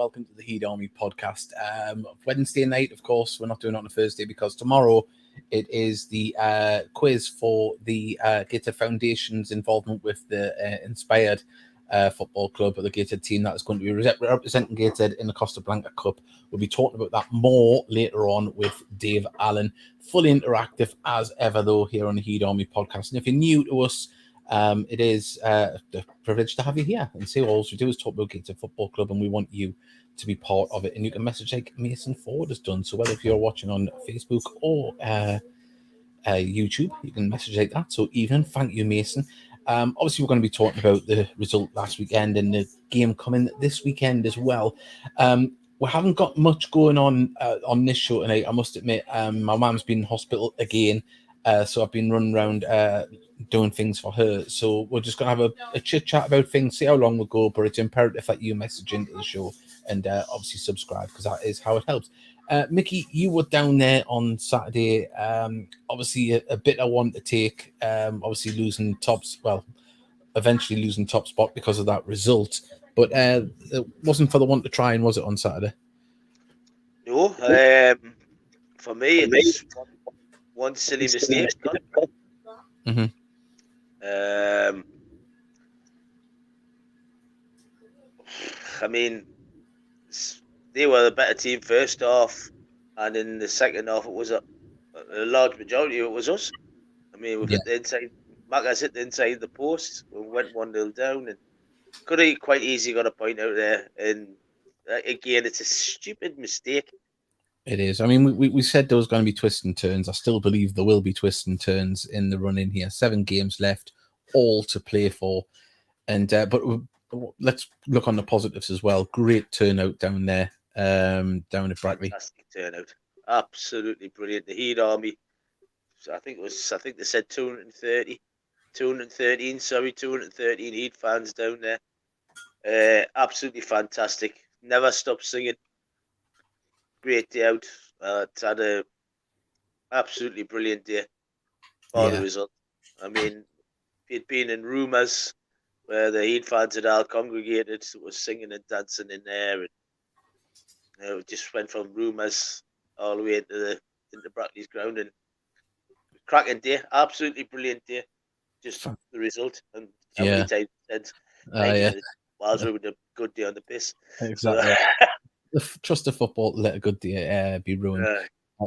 welcome to the Heed Army podcast. Wednesday night, of course, we're not doing it on a Thursday because tomorrow it is the quiz for the Gateshead Foundation's involvement with the Inspired Football Club, or the Gateshead team that is going to be representing Gateshead in the Costa Blanca Cup. We'll be talking about that more later on with Dave Allen. Fully interactive as ever, though, here on the Heed Army podcast. And if you're new to us, it is a privilege to have you here. And see, all we do is talk about Gateshead Football Club, and we want you to be part of it. And you can message like Mason Ford has done. So whether if you're watching on Facebook or YouTube, you can message like that. So evening, thank you, Mason. Obviously, we're going to be talking about the result last weekend and the game coming this weekend as well. We haven't got much going on this show tonight, I must admit. My mum's been in hospital again, so I've been running around doing things for her. So we're just going to have a chit-chat about things, see how long we'll go, but it's imperative that you message into the show and obviously subscribe, because that is how it helps. Mickey, you were down there on Saturday. Obviously, a bitter one to take. Obviously, eventually losing top spot because of that result. But it wasn't for the one to try, and was it on Saturday? No. For me, it was one silly mistake. Mm-hmm. I mean, they were the better team first half, and in the second half, it was a large majority. It was us. I mean, we hit the inside. Macca's hit the inside of the post. We went 1-0 down, and could have quite easily got a point out there. And again, it's a stupid mistake. It is. I mean, we said there was going to be twists and turns. I still believe there will be twists and turns in the run in here. 7 games left, all to play for. And but let's look on the positives as well. Great turnout down there, down at Brackley. Fantastic turnout. Absolutely brilliant. The Heed Army, I think they said 213 Heed fans down there. Absolutely fantastic. Never stopped singing. Great day out. It's had a absolutely brilliant day for the result. I mean, it'd been in rumours where the Heed fans had all congregated, was singing and dancing in there, and it just went from rumours all the way into Brackley's ground. And cracking day, absolutely brilliant day. Just the result, and how many times said, whilst we were a good day on the piss. Exactly. Trust the football to let a good day be ruined.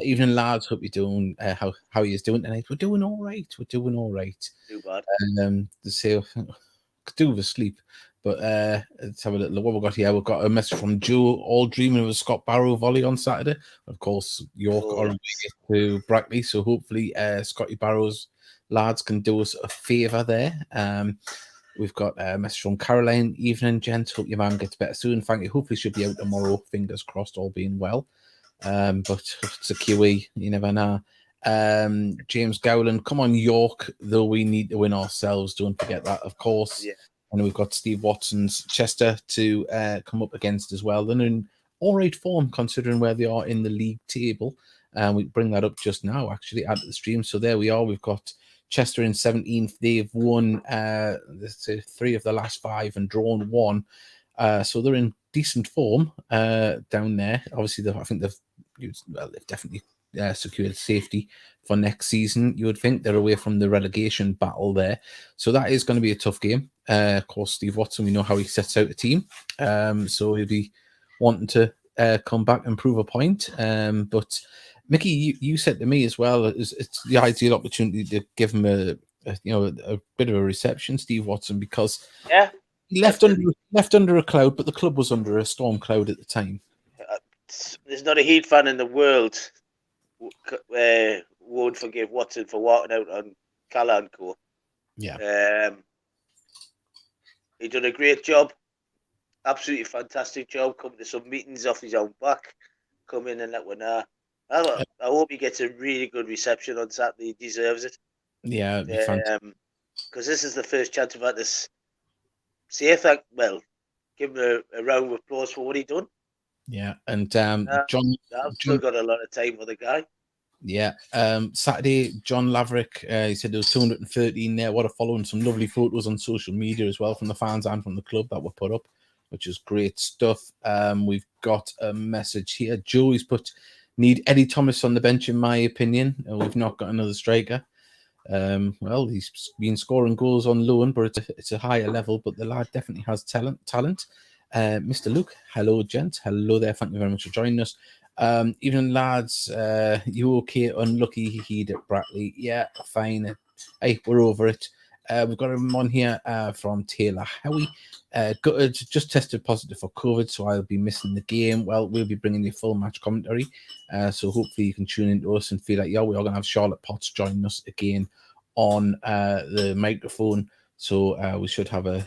Evening, lads. Hope you're doing how you're doing tonight. We're doing all right. Too bad. Could do with a sleep, but let's have a little look what we've got here. We've got a message from Joe, all dreaming of a Scott Barrow volley on Saturday. Of course, York are away to Brackley, so hopefully Scotty Barrow's lads can do us a favour there. We've got a message from Caroline. Evening, gents. Hope your man gets better soon. Thank you. Hopefully she'll be out tomorrow. Fingers crossed, all being well. But it's a QE. You never know. James Gowland, come on, York, though we need to win ourselves. Don't forget that, of course. Yeah. And we've got Steve Watson's Chester to come up against as well. They're in all right form considering where they are in the league table. We bring that up just now, actually, out of the stream. So there we are. We've got Chester in 17th. They've won 3 of the last 5 and drawn 1. So they're in decent form down there. Obviously, I think they've definitely secured safety for next season. You would think they're away from the relegation battle there. So that is going to be a tough game. Of course, Steve Watson, we know how he sets out a team. So he'll be wanting to come back and prove a point. But Mickey, you said to me as well, it's the ideal opportunity to give him a bit of a reception, Steve Watson, because he left under a cloud, but the club was under a storm cloud at the time. There's not a Heat fan in the world won't forgive Watson for walking out on Calla and Co. Yeah. He done a great job. Absolutely fantastic job. Come to some meetings off his own back. Come in and let one know. I hope he gets a really good reception on Saturday. He deserves it. Yeah, it'd be fantastic. Because this is the first chance we've had to give him a round of applause for what he done. Yeah, and John, I've still got a lot of time for the guy. Yeah, Saturday, John Laverick, he said there was 213 there. What a following, some lovely photos on social media as well from the fans and from the club that were put up. which is great stuff. We've got a message here. Joey's put, need Eddie Thomas on the bench, in my opinion. We've not got another striker. Well, he's been scoring goals on loan, but it's a higher level, but the lad definitely has talent. Mr. Luke, hello, gent. Hello there. Thank you very much for joining us. Evening, lads. You okay? Unlucky he'd at Brackley. Yeah, fine. Hey, we're over it. We've got him on here from Taylor Howie. Just tested positive for COVID, so I'll be missing the game. Well, we'll be bringing you full match commentary. So hopefully you can tune into us and feel like, yeah, we are going to have Charlotte Potts joining us again on the microphone. So we should have a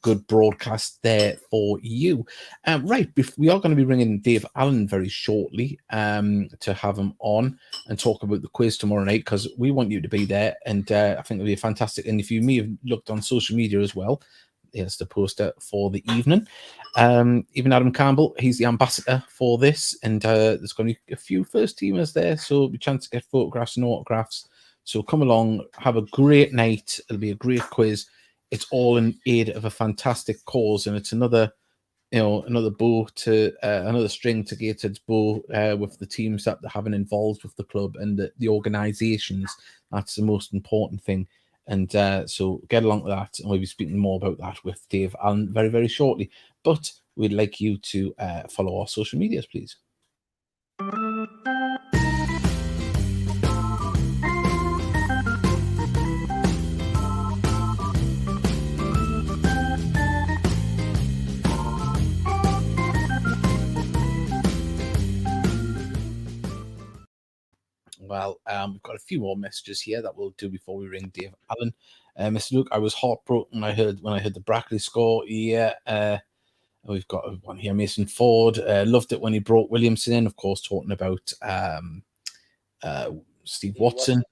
good broadcast there for you. Right, we are going to be bringing Dave Allen very shortly to have him on and talk about the quiz tomorrow night, because we want you to be there, and I think it'll be fantastic. And if you may have looked on social media as well, here's the poster for the evening. Even Adam Campbell, he's the ambassador for this, and there's going to be a few first teamers there, so it'll be a chance to get photographs and autographs. So come along, have a great night. It'll be a great quiz. It's all in aid of a fantastic cause, and it's another bow to another string to Gateshead's bow with the teams that they're having involved with the club and the organisations. That's the most important thing. And so get along with that, and we'll be speaking more about that with Dave Allen very, very shortly. But we'd like you to follow our social medias, please. Well, we've got a few more messages here that we'll do before we ring Dave Allen. Mr. Luke, I was heartbroken when I heard the Brackley score. Yeah, we've got one here. Mason Ford loved it when he brought Williamson in. Of course, talking about Steve Watson.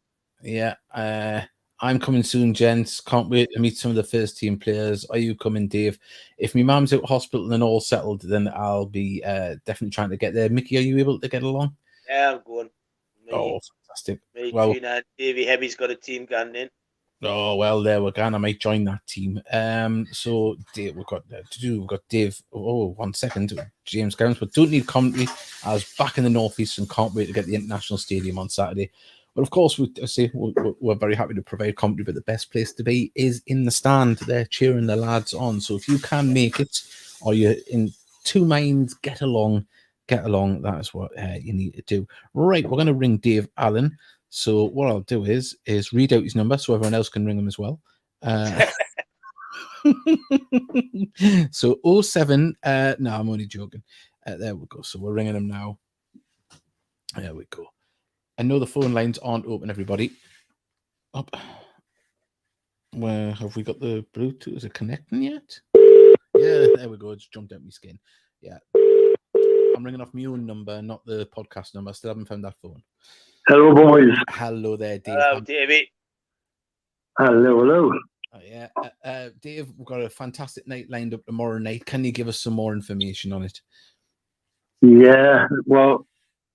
Yeah, I'm coming soon, gents. Can't wait to meet some of the first team players. Are you coming, Dave? If my mum's out of hospital and all settled, then I'll be definitely trying to get there. Mickey, are you able to get along? Yeah, I'm going. Oh, fantastic. Well, Davey Hebby's got a team going in. Oh, well, there we're going. I might join that team. So Dave, we've got Dave. Oh, 1 second. James Gowns, but don't need commentary. I was back in the northeast and can't wait to get the International Stadium on Saturday. But of course, we're very happy to provide commentary, but the best place to be is in the stand. They're cheering the lads on. So if you can make it, or you're in two minds, get along. That's what you need to do. Right, we're going to ring Dave Allen. So what I'll do is read out his number so everyone else can ring him as well. So 07. No, I'm only joking. There we go. So we're ringing him now. There we go. I know the phone lines aren't open, everybody. Up. Where have we got the Bluetooth? Is it connecting yet? Yeah, there we go. It's jumped out my skin. Yeah. I'm ringing off my own number, not the podcast number. I still haven't found that phone. Hello, boys. Hello there, Dave. Hello, Davey. Hello. Yeah, Dave, we've got a fantastic night lined up tomorrow night. Can you give us some more information on it? Yeah, well,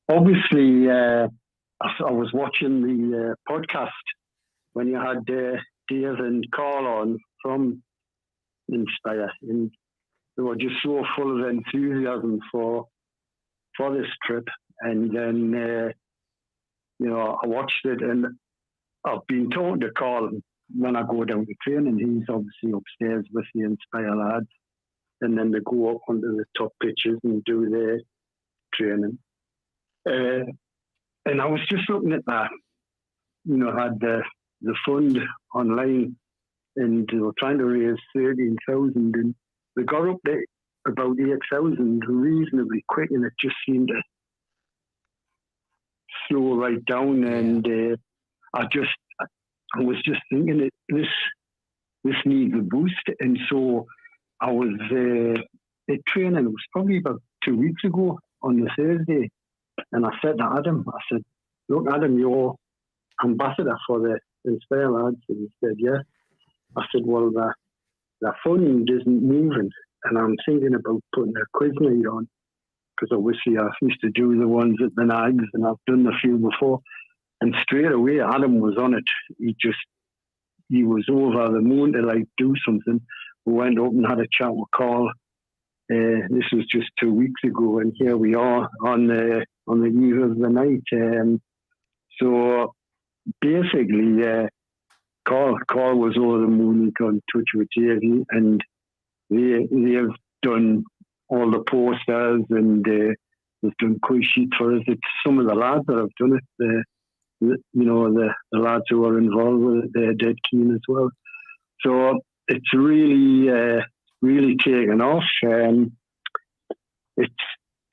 obviously, I was watching the podcast when you had Dave and Carl on from Inspire, and they were just so full of enthusiasm for this trip. And then, I watched it, and I've been talking to Carl when I go down to training. He's obviously upstairs with the Inspire lads, and then they go up onto the top pitches and do their training. And I was just looking at that, had the fund online, and they were trying to raise 13,000, and they got up there about 8,000 reasonably quick, and it just seemed to slow right down. And I was just thinking that this needs a boost. And so I was at training. It was probably about 2 weeks ago on the Thursday, and I said to Adam, I said, "Look, Adam, you're ambassador for the Inspire lads." And he said, "Yeah." I said, "Well, the fund isn't moving, and I'm thinking about putting a quiz night on, because obviously I used to do the ones at the Nags, and I've done a few before." And straight away, Adam was on it. He was over the moon to do something. We went up and had a chat with Carl, this was just 2 weeks ago, and here we are on the eve of the night. So basically, Carl was over the moon. He got in touch with Davey, and they have done all the posters, and they've done quiz sheets for us. It's some of the lads that have done it. The lads who are involved with it, they're dead keen as well. So it's really taken off. It's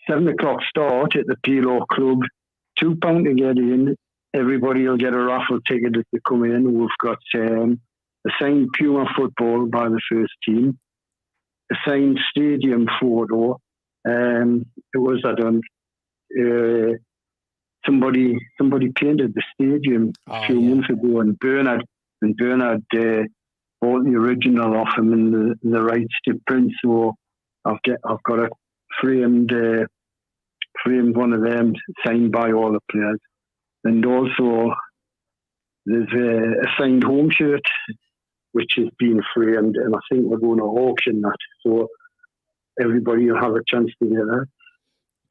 7 o'clock start at the Pilo Club. £2 to get in. Everybody will get a raffle ticket if they come in. We've got a signed Puma football by the first team, a signed stadium photo. It was somebody painted the stadium a few months ago, and Bernard bought the original off him and the rights to print. So I've got a framed one of them signed by all the players, and also there's a signed home shirt which has been framed, and I think we're going to auction that, so everybody will have a chance to get that.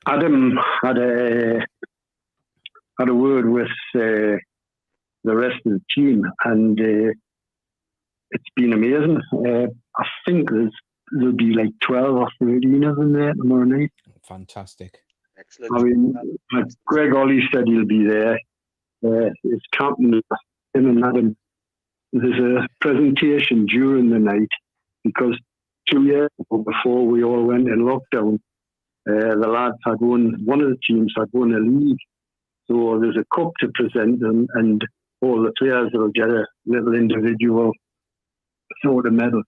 Adam had a word with the rest of the team, and it's been amazing. I think there'll be like 12 or 13 of them there tomorrow night. Fantastic. Excellent. I mean, Greg Ollie said he'll be there. His captain, him and Adam. There's a presentation during the night, because 2 years ago, before we all went in lockdown, the lads had won, one of the teams had won a league. So there's a cup to present them, and all the players will get a little individual sort of medal.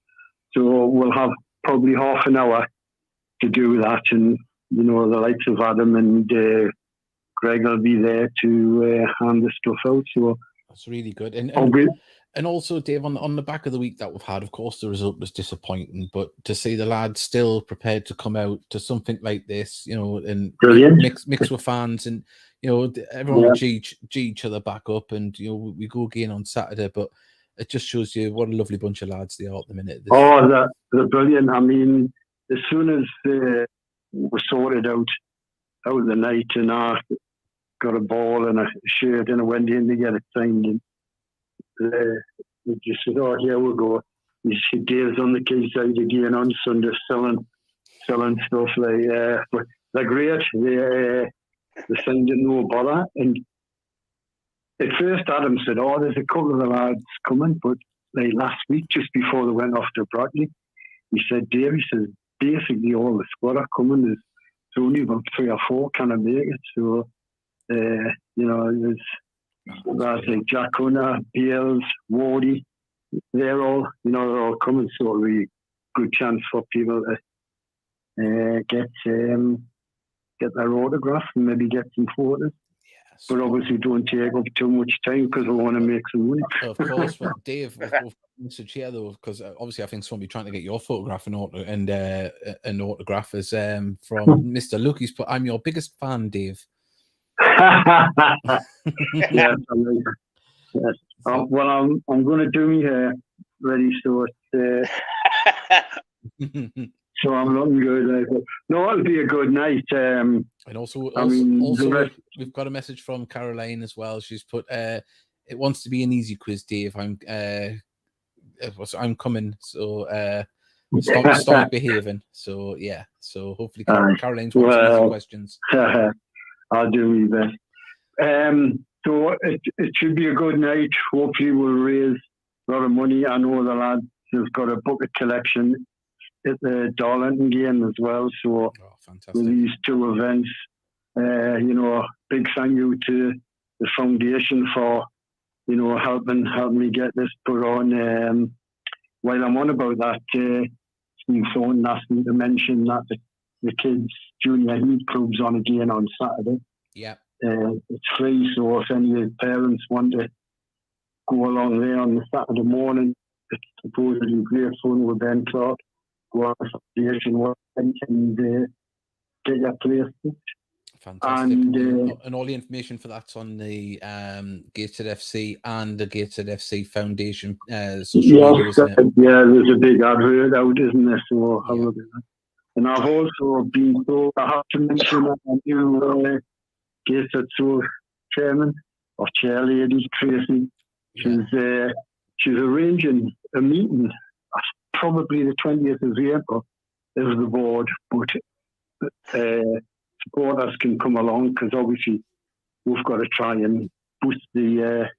So we'll have probably half an hour to do that, and the likes of Adam and Greg will be there to hand the stuff out. So that's really good. And also, Dave, on the back of the week that we've had, of course, the result was disappointing, but to see the lads still prepared to come out to something like this, and mix with fans, and everyone will G each other back up, and we go again on Saturday. But it just shows you what a lovely bunch of lads they are at the minute. They're brilliant. I mean, as soon as we sorted out the night, and I got a ball and a shirt, and I went in to get it signed, and they just said, "Oh, here we go." Dave's on the quayside again on Sunday selling stuff. But they're great. They signed it, no bother. And at first, Adam said, "Oh, there's a couple of the lads coming," but like last week, just before they went off to Brackley, he said, "Dave," he says, "basically all the squad are coming. There's only about 3 or 4 can make it." So there's lads like Jack Hunter, Bales, Wardy, they're all coming, so it'll be a good chance for people to get their autograph and maybe get some photos. Yes. But obviously don't take up too much time, because we want to make some money. Of course, but Dave, we've message here though, because obviously I think someone will be trying to get your photograph and an autograph is from Mr. Luke. He's put, "I'm your biggest fan, Dave." Yes, yes. Well, I'm going to do me hair ready, so it's so I'm looking good. No, it'll be a good night. And also, we've got a message from Caroline as well. She's put, "It wants to be an easy quiz, Dave. I'm coming, so start behaving." So yeah, so hopefully Caroline's wants easy questions. I'll do my best. So it should be a good night. Hopefully we'll raise a lot of money. I know the lads have got a bucket collection at the Darlington game as well. So with these 2 events, big thank you to the foundation for helping me get this put on. While I'm on about that, Steve Thornton asked me to mention that the kids' junior youth club's on again on Saturday. Yeah. It's free, so if any of the parents want to go along there on the Saturday morning, it's supposedly great fun with Ben Clark. Go on the foundation and get your place. Fantastic. And all the information for that's on the Gateshead FC and the Gateshead FC Foundation social media, isn't it? Yeah, there's a big advert out, isn't there? So have a look at that. And I've also been told I have to mention that I do Gateshead chairman or chair lady, Tracy. She's arranging a meeting, probably the 20th of April, of the board, but supporters can come along because obviously we've got to try and boost the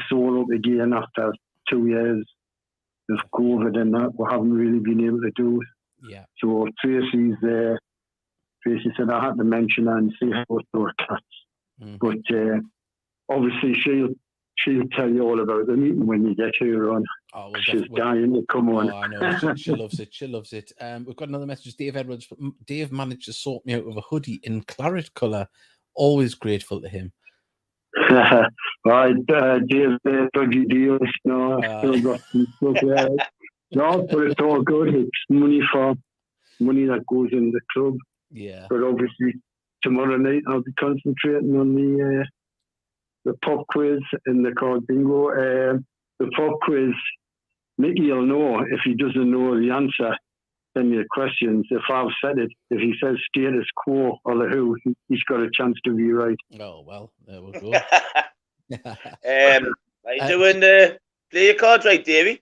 soul up again after 2 years of COVID and that we haven't really been able to do it. Yeah. So Tracy said I had to mention her and see how it works. But obviously she'll tell you all about the meeting when you get here on. Oh, she's dying to come on. Oh, I know. She loves it. She loves it. We've got another message. Dave Edwards. Dave managed to sort me out with a hoodie in claret colour. Always grateful to him. Right, Dave, dodgy deals. No, still got some stuff there. No, but it's all good. It's money that goes in the club. Yeah. But obviously, tomorrow night I'll be concentrating on the pub quiz and the card bingo. The pub quiz, Mickey will know if he doesn't know the answer. Send me the questions. If I've said it, if he says status quo or the who, he's got a chance to be right. Oh well, there we go. Are you doing the player cards right, Davey?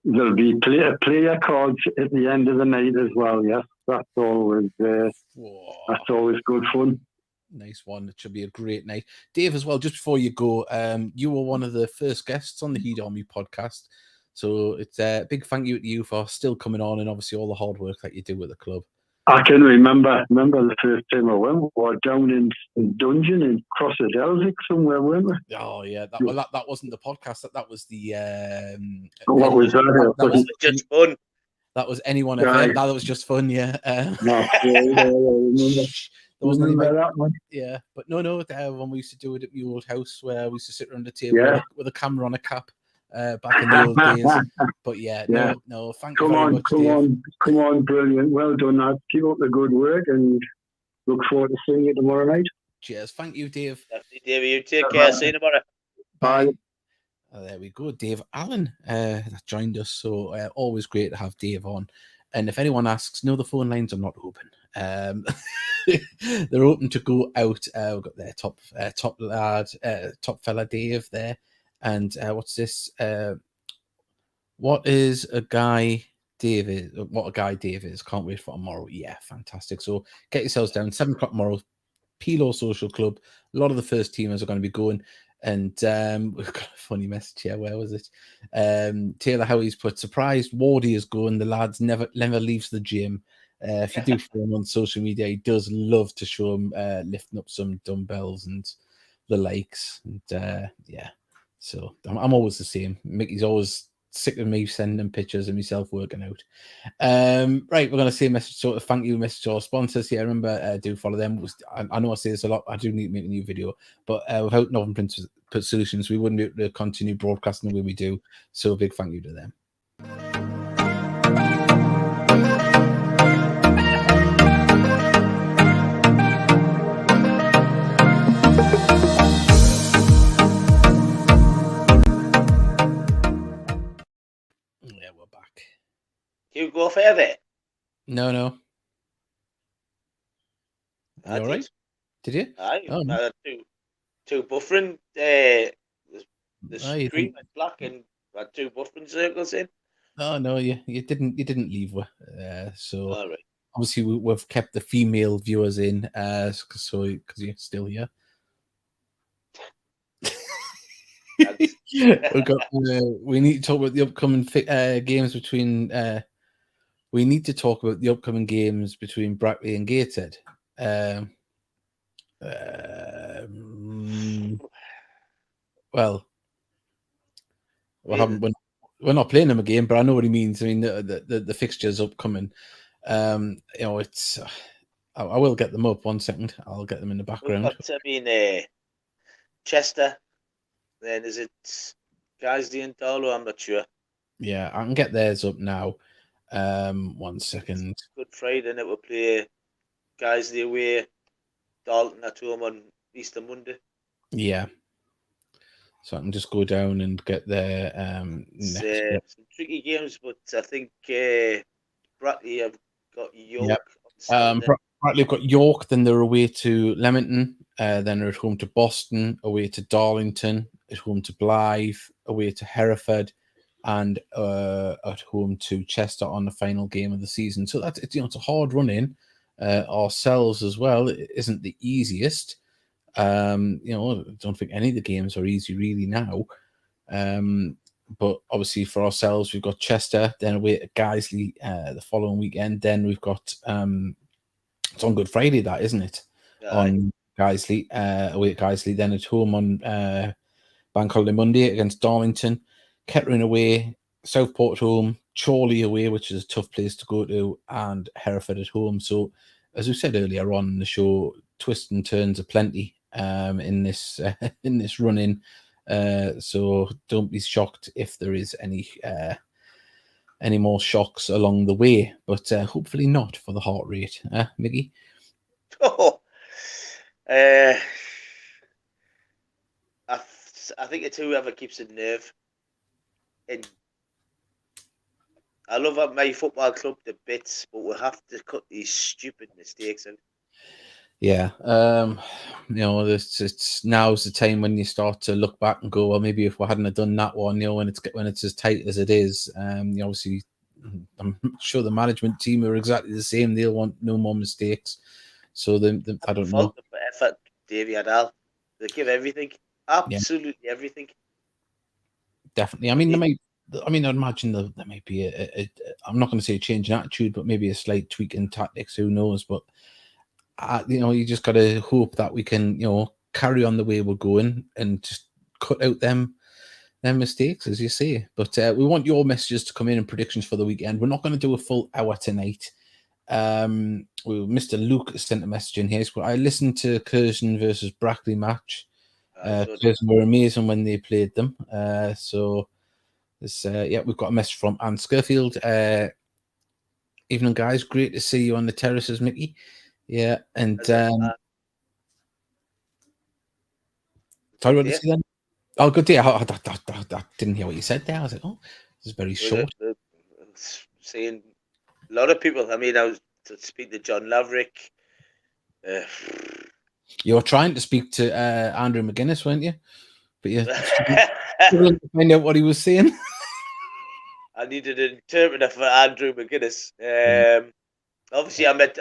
There'll be player cards at the end of the night as well. Yes, that's always good fun. Nice one. It should be a great night. Dave, as well, just before you go, you were one of the first guests on the Heat Army podcast. So it's a big thank you to you for still coming on and obviously all the hard work that you do with the club. I can remember the first time I went. We were down in Dungeon in Crossy somewhere, weren't we? Oh yeah, that wasn't the podcast. That was the what was that? That was just fun. That was anyone FM. That was just fun. Yeah. There wasn't anybody. That one. Yeah, but no. When we used to do it at the old house, where we used to sit around the table with a camera on a cap. Back in the old days, but no. Thank you very much, Dave. Come on, brilliant, well done, lad. Keep up the good work, and look forward to seeing you tomorrow night. Cheers, thank you, Dave. Definitely, Dave. You take care. See you tomorrow. Bye. There we go, Dave Allen that joined us. So always great to have Dave on. And if anyone asks, no, the phone lines are not open. They're open to go out. We've got their top lad, top fella Dave there. And what's this? What is a guy Dave is? What a guy Dave is. Can't wait for tomorrow. Yeah, fantastic. So get yourselves down. 7 o'clock tomorrow. Pilo Social Club. A lot of the first teamers are going to be going. And we've got a funny message here. Where was it? Taylor Howie's put, surprised Wardy is going. The lads never leaves the gym. If you do follow him on social media, he does love to show him lifting up some dumbbells and the likes. And yeah. So I'm always the same. Mickey's always sick of me sending him pictures of myself working out. Right, we're going to say a message, sort of thank you message to our sponsors here. Remember, do follow them. I know I say this a lot. I do need to make a new video, but without Northern Print Solutions, we wouldn't be able to continue broadcasting the way we do. So a big thank you to them. Yeah, we're back. You go further? No. You all right? Did you? No. Two buffering. The screen went black and had 2 buffering circles in. No, you didn't leave. So all right. Obviously we've kept the female viewers in, because you're still here. We need to talk about the upcoming games between. We need to talk about the upcoming games between Brackley and Gateshead. Well, we're not playing them again, but I know what he means. I mean, the fixtures upcoming. It's. I will get them up. 1 second. I'll get them in the background. Chester. Then is it Guysdale and Darlow? I'm not sure. Yeah, I can get theirs up now. 1 second. It's Good Friday, and it will play Guysdale away, Dalton at home on Easter Monday. Yeah. So I can just go down and get their some tricky games, but I think Brackley have got York on Saturday. Brackley have got York, then they're away to Leamington, then they're at home to Boston, away to Darlington, at home to Blythe, away to Hereford, and at home to Chester on the final game of the season. So that's it's a hard run in. Ourselves as well, it isn't the easiest. I don't think any of the games are easy really now. But obviously for ourselves, we've got Chester, then away at Guiseley the following weekend. Then we've got it's on Good Friday, that isn't it? On Guiseley, away at Guiseley, then at home on Bank Holiday Monday against Darlington, Kettering away, Southport at home, Chorley away, which is a tough place to go to, and Hereford at home. So, as we said earlier on the show, twists and turns are plenty in this run in. So don't be shocked if there is any more shocks along the way, but hopefully not for the heart rate, Miggy. I think it's whoever keeps a nerve. And I love my football club to bits, but we'll have to cut these stupid mistakes out. Yeah, it's now's the time when you start to look back and go, well, maybe if we hadn't have done that one, when it's as tight as it is, obviously, I'm sure the management team are exactly the same. They'll want no more mistakes. So I don't know. Effort, Davey Adal, they give everything, absolutely everything. Definitely. I mean, I'd imagine there might be I'm not going to say a change in attitude, but maybe a slight tweak in tactics. Who knows? But you just got to hope that we can, carry on the way we're going and just cut out them mistakes, as you say. But we want your messages to come in and predictions for the weekend. We're not going to do a full hour tonight. Mr. Luke sent a message in here. So I listened to Curzon versus Brackley match. Curzon were amazing when they played them. So this, we've got a message from Anne Scurfield. Evening, guys. Great to see you on the terraces, Mickey. Yeah, and sorry, what did you say then? Oh, good day. I didn't hear what you said there. I was like, oh, this is very short. Seeing a lot of people. I mean, I was to speak to John Laverick. You were trying to speak to Andrew McGuinness, weren't you? But you couldn't find out what he was saying. I needed an interpreter for Andrew McGuinness. Obviously, I met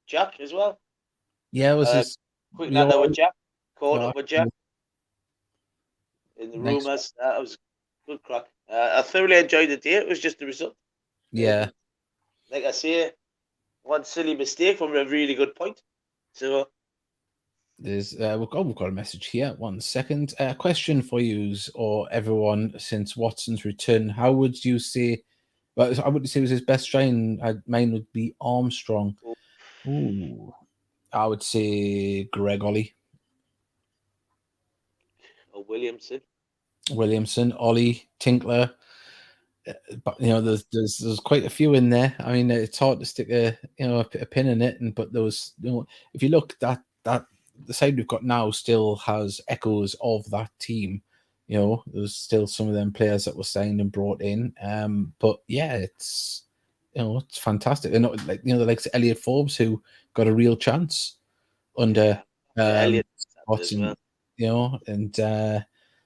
Jack as well. Yeah, it was his quick natter with Jack. Caught up with Jack in the rumours. That was good crack. I thoroughly enjoyed the day. It was just the result. Yeah. Like I say, one silly mistake from a really good point. So there's we've got a message here. 1 second. Question for you or everyone since Watson's return. How would you say? Well, I wouldn't say it was his best strain. Mine would be Armstrong. Ooh, I would say Greg Ollie. Or Williamson, Ollie, Tinkler. But there's quite a few in there. I mean, it's hard to stick a pin in it. But there was, if you look that the side we've got now still has echoes of that team. There's still some of them players that were signed and brought in. But yeah, it's it's fantastic. And the likes of Elliot Forbes, who got a real chance under Elliot Watson, and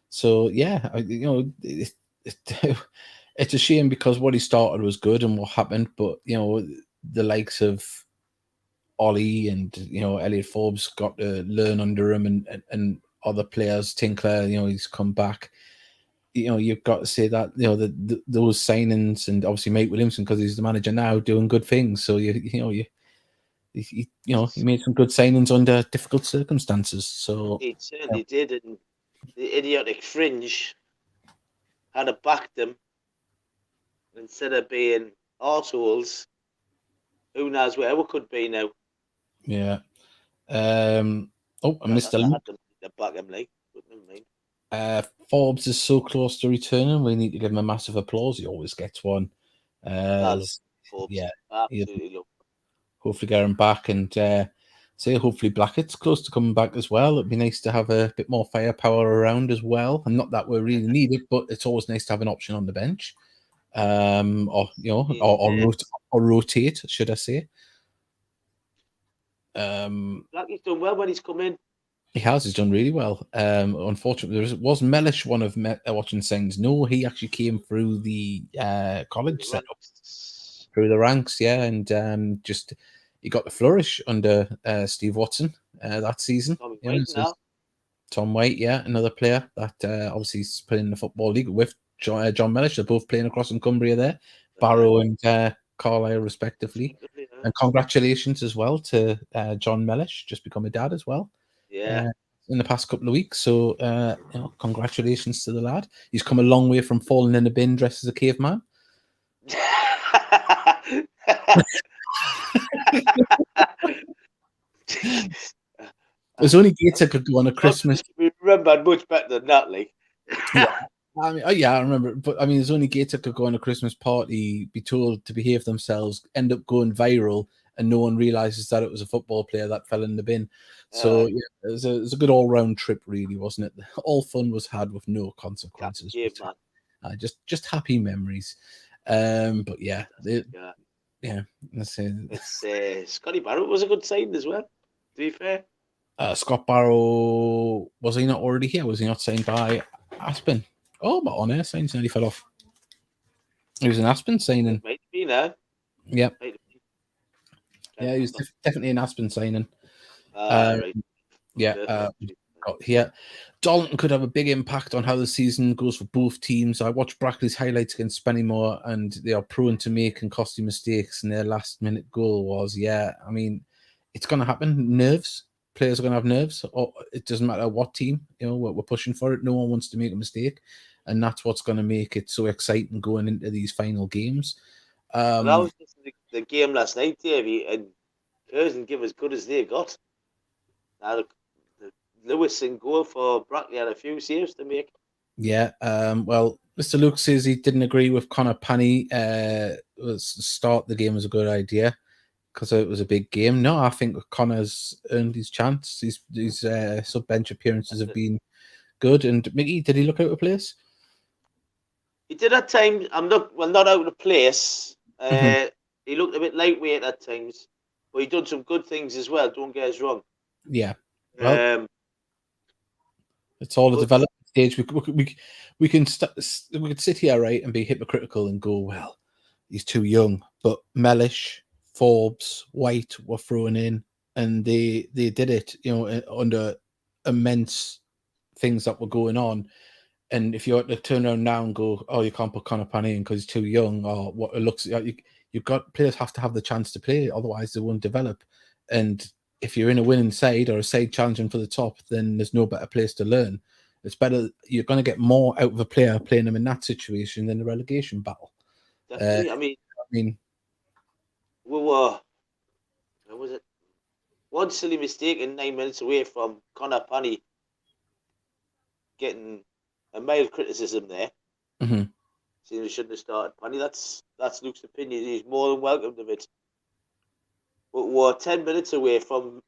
so yeah, it's a shame because what he started was good and what happened, but the likes of Ollie and Elliot Forbes got to learn under him, and other players, Tinkler, he's come back. You've got to say that those signings, and obviously Mike Williamson, because he's the manager now, doing good things. So he made some good signings under difficult circumstances. So he certainly did, and the idiotic fringe had backed them instead of being arseholes. Who knows where we could be now? Yeah. I missed a look. The back him like, but never mind. Forbes is so close to returning. We need to give him a massive applause. He always gets one. Forbes. Yeah, absolutely love. Hopefully get him back, and hopefully Blackett's close to coming back as well. It'd be nice to have a bit more firepower around as well. And not that we really need it, but it's always nice to have an option on the bench. or rotate, should I say? Blackie's done well when he's come in. He has. He's done really well. Unfortunately, was Mellish one of watching signs? No, he actually came through the college setup, through the ranks, yeah, and just he got the flourish under Steve Watson that season. Tom White, yeah, another player that obviously is playing in the Football League with John Mellish. They're both playing across in Cumbria there, Barrow and Carlisle, respectively. And congratulations as well to John Mellish, just become a dad as well. Yeah. In the past couple of weeks. So, congratulations to the lad. He's come a long way from falling in a bin dressed as a caveman. There's only Gator could go on a Christmas. We remember much better than that, Lee. I remember. But I mean, there's only Gator could go on a Christmas party, be told to behave themselves, end up going viral, and no one realizes that it was a football player that fell in the bin. So it was a good all-round trip, really, wasn't it? All fun was had with no consequences. Just happy memories. But yeah, that's it. Scotty Barrett was a good sign as well, to be fair. Scott Barrow, was he not already here? Was he not signed by Aspen? Oh, but on air signs nearly fell off. He was an Aspen signing. Might be now. Yep. Yeah, he was definitely an Aspen signing. Right. Yeah. Here, Dalton could have a big impact on how the season goes for both teams. I watched Brackley's highlights against Spennymoor, and they are prone to making costly mistakes. And their last-minute goal was, I mean, it's going to happen. Nerves. Players are going to have nerves. Or it doesn't matter what team. We're pushing for it. No one wants to make a mistake, and that's what's going to make it so exciting going into these final games. Well, I was listening to the game last night, Davey, and Curzon give as good as they got. Now, Lewis in goal for Brackley had a few saves to make. Yeah, well, Mr. Luke says he didn't agree with Connor Panny. Start the game was a good idea because it was a big game. No, I think Connor's earned his chance. His sub-bench appearances have been good. And Mickey, did he look out of place? He did at times. Not out of place. He looked a bit lightweight at times, but he done some good things as well. Don't get us wrong. Yeah. Well, it's all a development stage. We can sit here, right, and be hypocritical and go, well, he's too young. But Mellish, Forbes, White were thrown in, and they did it, under immense things that were going on. And if you were to turn around now and go, oh, you can't put Connor Panny in because he's too young, or what it looks like, you've got players have to have the chance to play, otherwise they won't develop. And if you're in a winning side or a side challenging for the top, then there's no better place to learn. It's better. You're going to get more out of a player playing them in that situation than a relegation battle. Definitely. I mean, we were. What was it? One silly mistake and 9 minutes away from Connor Panny getting a mild criticism there. Mm-hmm. Saying he shouldn't have started Panny. That's Luke's opinion. He's more than welcome to it. But we're 10 minutes away from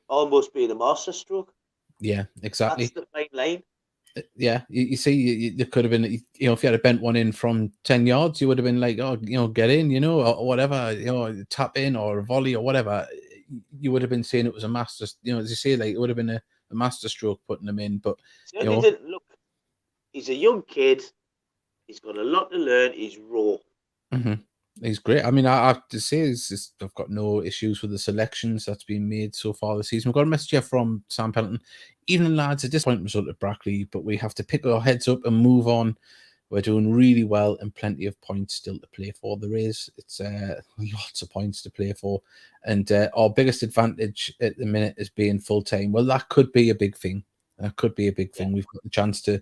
almost being a masterstroke. Yeah, exactly. That's the fine line. Yeah, you see, there could have been, if you had a bent one in from 10 yards, you would have been like, oh, get in, or whatever, tap in or a volley or whatever. You would have been saying it was a master, as you say, like it would have been a master stroke putting them in. But didn't look. He's a young kid. He's got a lot to learn. He's raw. Mm-hmm. He's great. I mean, I have to say, I've got no issues with the selections that's been made so far this season. We've got a message here from Sam Pelton. Evening, lads, a disappointing result at Brackley, but we have to pick our heads up and move on. We're doing really well and plenty of points still to play for. There is. It's lots of points to play for. And our biggest advantage at the minute is being full-time. Well, that could be a big thing. We've got the chance to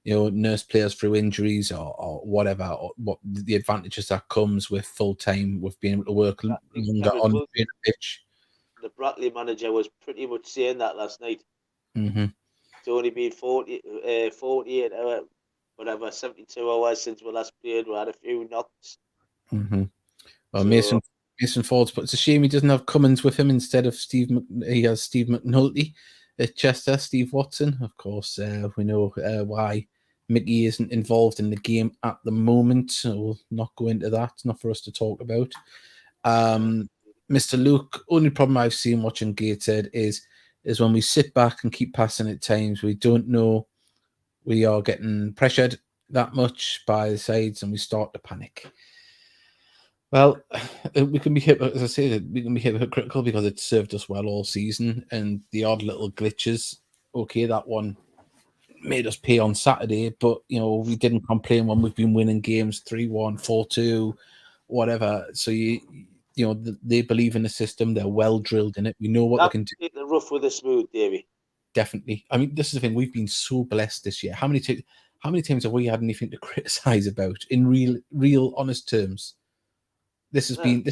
nurse players through injuries or whatever, or what the advantages that comes with full time, with being able to work longer on the pitch. The Brackley manager was pretty much saying that last night. Mm-hmm. It's only been 48 hours, whatever, 72 hours since we last played. We had a few knocks. Mm-hmm. Well, Mason Ford's, but it's a shame he doesn't have Cummins with him instead of Steve. He has Steve McNulty at Chester, Steve Watson. Of course, we know why Mickey isn't involved in the game at the moment, so we'll not go into that. It's not for us to talk about. Mr. Luke, only problem I've seen watching Gateshead is when we sit back and keep passing at times, we don't know we are getting pressured that much by the sides and we start to panic. Well, we can be, as I say, we can be hypocritical because it served us well all season, and the odd little glitches. Okay, that one made us pay on Saturday, but we didn't complain when we've been winning games 3-1, 4-2, whatever. So they believe in the system. They're well drilled in it. We know what they can do. Take the rough with the smooth, Davey. Definitely. I mean, this is the thing. We've been so blessed this year. How many times have we had anything to criticize about in real, honest terms? This has been.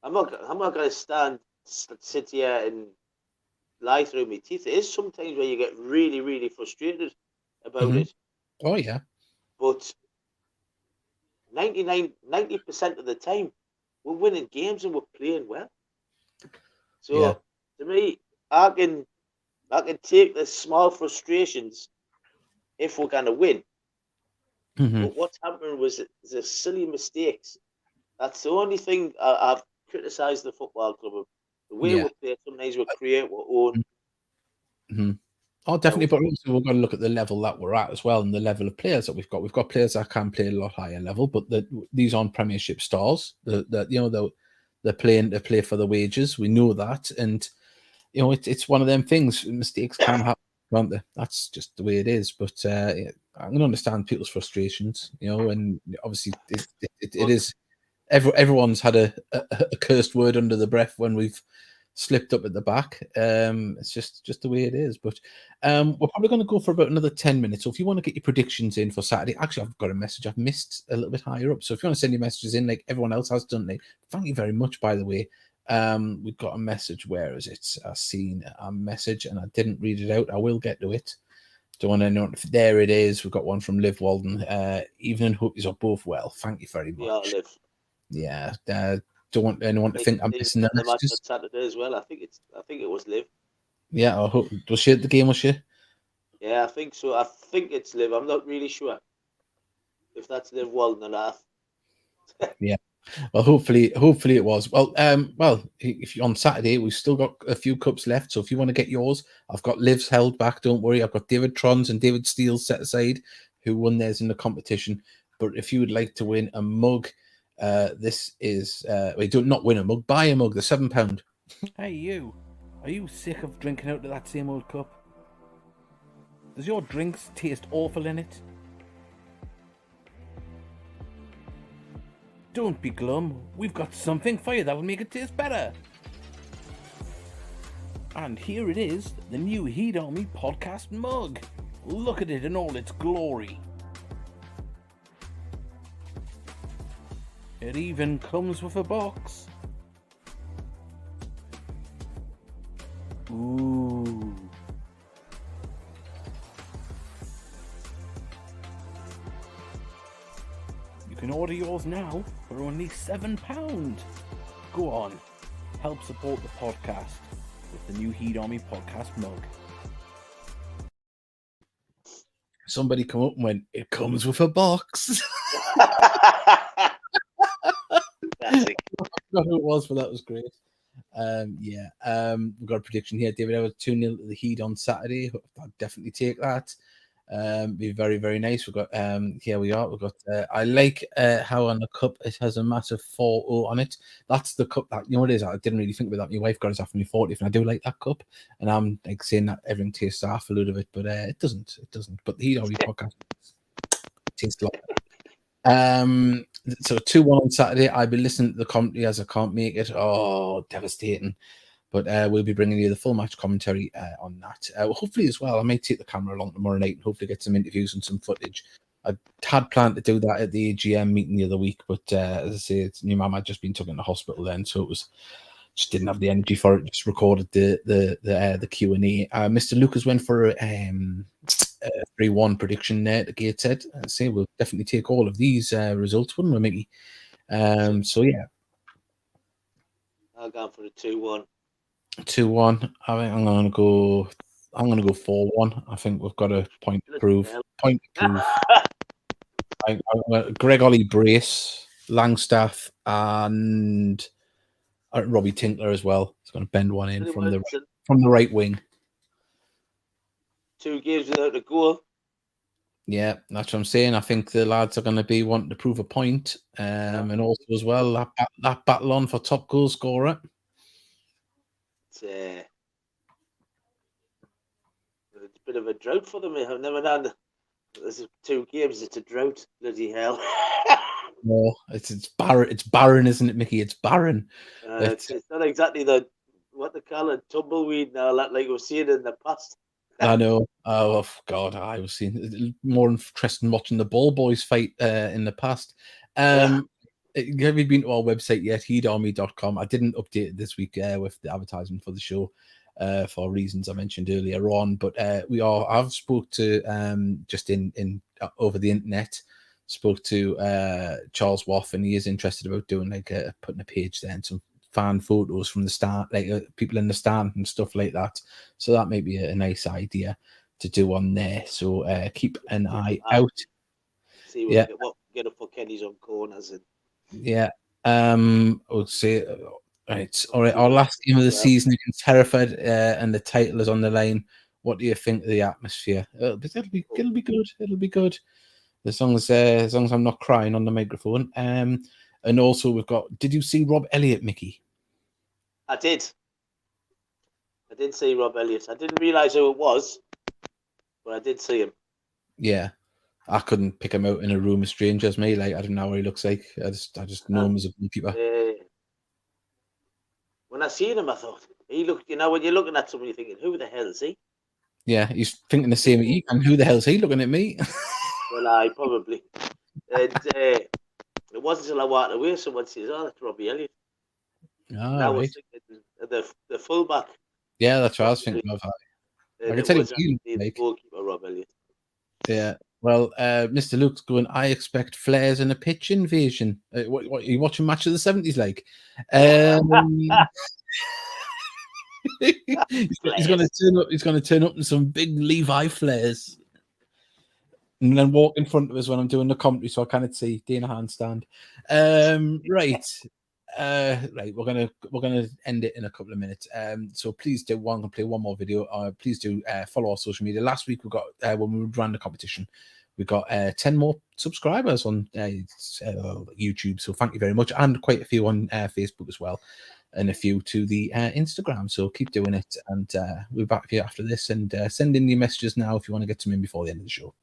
I'm not going to sit here and lie through my teeth. It is sometimes where you get really, really frustrated about it. Oh yeah. But 90% of the time, we're winning games and we're playing well. So to me, I can take the small frustrations if we're going to win. But what's happening was the silly mistakes. That's the only thing I've criticised the football club of. The way we play, sometimes we create our own. Oh, definitely. But also we've got to look at the level that we're at as well, and the level of players that we've got. We've got players that can play a lot higher level, but these aren't Premiership stars. They're playing to play for the wages. We know that, and it's one of them things. Mistakes can happen, aren't they? That's just the way it is. But I can understand people's frustrations, and obviously it is. Everyone's had a cursed word under the breath when we've slipped up at the back. It's just the way it is. But we're probably going to go for about another 10 minutes. So if you want to get your predictions in for Saturday, actually, I've got a message I've missed a little bit higher up. So if you want to send your messages in like everyone else has done, thank you very much, by the way. We've got a message. Where is it? I've seen a message and I didn't read it out. I will get to it. Don't want to know if there it is. We've got one from Liv Walden. Evening, hope you're both well. Thank you very much. Yeah, Liv. Yeah. Don't want anyone to think I'm missing the match on Saturday as well. I think it was Liv. Yeah, I hope. Was she at the game? Was she? Yeah, I think so. I think it's Liv. I'm not really sure if that's Liv Walden or not. Yeah. Well, hopefully it was. Well, if you're on Saturday, we've still got a few cups left. So if you want to get yours, I've got Liv's held back. Don't worry. I've got David Tron's and David Steele's set aside, who won theirs in the competition. But if you would like to win a mug, this is do not win a mug. Buy a mug. They're £7. Hey, you. Are you sick of drinking out of that same old cup? Does your drinks taste awful in it? Don't be glum. We've got something for you that will make it taste better. And here it is, the new Heat Army podcast mug. Look at it in all its glory. It even comes with a box. Ooh. You can order yours now for only £7. Go on, help support the podcast with the new Heat Army podcast mug. Somebody come up and went, it comes with a box. Classic. I forgot who it was, but that was great. We've got a prediction here. David, I was 2-0 to the Heat on Saturday. I'll definitely take that. Be very, very nice. We've got here we are. We've got I like how on the cup it has a massive 4-0 on it. That's the cup that what it is. I didn't really think about that. My wife got us after me 40th, and I do like that cup. And I'm like saying that everything tastes half a load of it, but it doesn't. It doesn't. But the Heat Army podcast tastes a lot better. So 2-1 on Saturday. I'll be listening to the commentary as I can't make it. Oh, devastating. But we'll be bringing you the full match commentary on that. Hopefully as well, I may take the camera along tomorrow night and hopefully get some interviews and some footage. I had planned to do that at the AGM meeting the other week, but as I say, my mum had just been taken to hospital then, so it was just didn't have the energy for it. Just recorded the Q&A. Mr. Lucas went for a 3-1 prediction there at Gateshead. I say we'll definitely take all of these results, wouldn't we, Mickey? So yeah. I'll go for a 2-1. 2-1. I think I'm going to go I'm going to go 4-1. I think we've got a point to prove. Greg Ollie Brace, Langstaff, and Robbie Tinkler as well. He's going to bend one in from the right wing. 2 games without a goal. Yeah, that's what I'm saying. I think the lads are going to be wanting to prove a point, and also as well that battle on for top goal scorer. It's a bit of a drought for them. I've never had. There's 2 games. It's a drought. Bloody hell. No, it's barren. It's barren, isn't it, Mickey? It's barren. It's not exactly what they call it, tumbleweed now, like we've seen in the past. I know. Oh God, I was seeing more interesting watching the ball boys fight in the past. Have you been to our website yet? headarmy.com. I didn't update it this week with the advertisement for the show for reasons I mentioned earlier on. But I've spoke to just in over the internet. Spoke to Charles Waff, and he is interested about doing putting a page there and some fan photos from the stand, people in the stand and stuff like that. So that may be a nice idea to do on there. So keep an eye out. See what get up for Kenny's on corners. Yeah. I would say, right. All right. Our last game of the season against Hereford, and the title is on the line. What do you think of the atmosphere? It'll be good. It'll be good. As long as I'm not crying on the microphone. And also we've got. Did you see Rob Elliott, Mickey? I did see Rob Elliott. I didn't realise who it was, but I did see him. Yeah, I couldn't pick him out in a room of strangers. Me, I don't know what he looks like. I just know him as a goalkeeper. When I seen him, I thought he looked. When you're looking at somebody, you're thinking, "Who the hell is he?" Yeah, he's thinking the same as you. And who the hell is he looking at me? Well, I probably. And it wasn't until I walked away, someone says, "Oh, that's Robbie Elliott." I was thinking the fullback. Yeah, that's what I was thinking of. I can tell you, the goalkeeper, Rob Elliott. Yeah. Well, Mr. Luke's going, I expect flares in a pitch invasion. What are you watching Match of the 70s like? He's going to turn up in some big Levi flares. And then walk in front of us when I'm doing the commentary, so I can't see Dana handstand. Right. Right, we're gonna end it in a couple of minutes. So please do play one more video. Please do follow our social media. Last week we got when we ran the competition, we got 10 more subscribers on YouTube. So thank you very much, and quite a few on Facebook as well, and a few to the Instagram. So keep doing it, and we'll be back here after this. And send in your messages now if you want to get some in before the end of the show.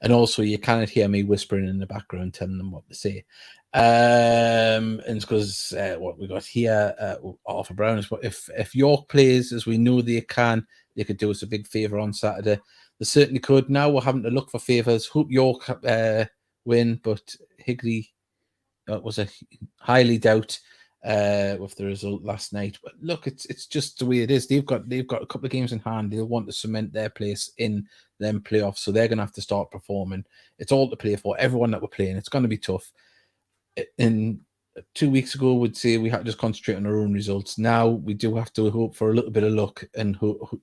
And also, you cannot hear me whispering in the background, telling them what to say. And it's because what we got here, Arthur Brown, is what if York plays as we know they can, they could do us a big favour on Saturday. They certainly could. Now we're having to look for favours. Hope York win, but Higley was a highly doubt with the result last night. But look, it's just the way it is. They've got a couple of games in hand. They'll want to cement their place in them playoffs, so they're going to have to start performing. It's all to play for. Everyone that we're playing, it's going to be tough. In 2 weeks ago, we'd say we had to just concentrate on our own results. Now we do have to hope for a little bit of luck and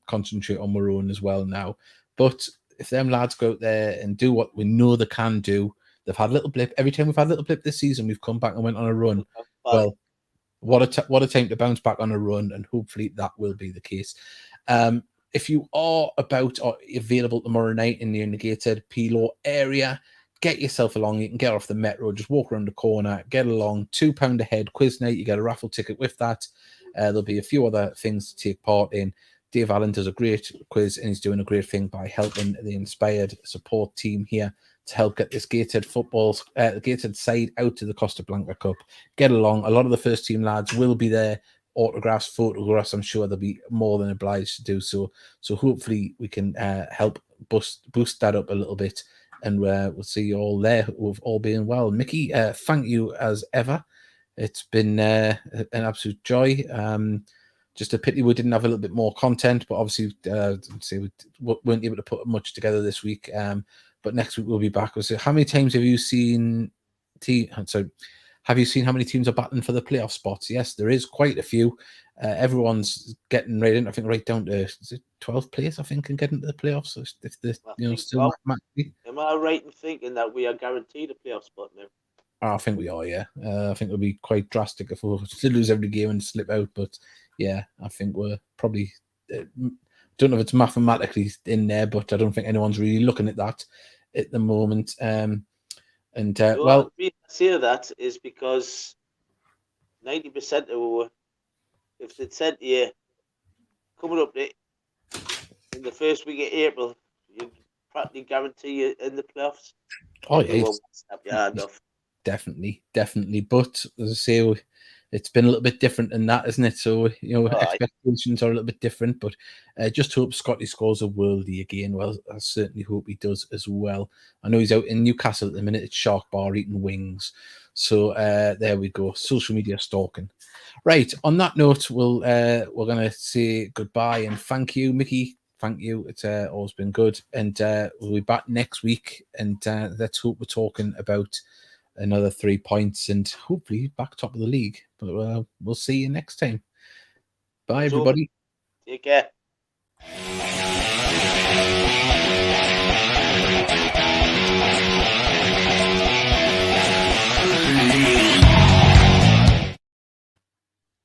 concentrate on our own as well now. But if them lads go out there and do what we know they can do, they've had a little blip. Every time we've had a little blip this season, we've come back and went on a run. Well, what a time to bounce back on a run, and hopefully that will be the case. If you are about or available tomorrow night in the Gateshead Pelo area, get yourself along. You can get off the metro, just walk around the corner, get along. £2 a head quiz night. You get a raffle ticket with that. There'll be a few other things to take part in. Dave Allen does a great quiz, and he's doing a great thing by helping the Inspired support team here to help get this Gateshead Gateshead side out to the Costa Blanca Cup. Get along. A lot of the first team lads will be there. Autographs, photographs, I'm sure they'll be more than obliged to do so. So hopefully we can help boost that up a little bit, and we'll see you all there with all being well. Mickey, thank you as ever. It's been an absolute joy. Just a pity we didn't have a little bit more content, but obviously, we weren't able to put much together this week. But next week we'll be back. So, how many times have you seen? Have you seen how many teams are battling for the playoff spots? Yes, there is quite a few. Everyone's getting right in. I think right down to 12th place. I think, and getting to the playoffs. So if the still mathematically. Am I right in thinking that we are guaranteed a playoff spot now? I think we are. Yeah, I think it'll be quite drastic if we still lose every game and slip out. But yeah, I think we're probably. Don't know if it's mathematically in there, but I don't think anyone's really looking at that at the moment. The reason I say that is because 90% of if they said to you coming up in the first week of April, you practically guarantee you in the playoffs. Oh yeah, snap your hand off. Definitely. But as I say, it's been a little bit different than that, isn't it? So expectations are a little bit different. But just hope Scotty scores a worldie again. Well, I certainly hope he does as well. I know he's out in Newcastle at the minute. It's Shark Bar eating wings. So there we go. Social media stalking. Right. On that note, we're going to say goodbye and thank you, Mickey. Thank you. It's always been good. And we'll be back next week. And let's hope we're talking about another 3 points and hopefully back top of the league. But we'll see you next time. Bye, everybody. Take care.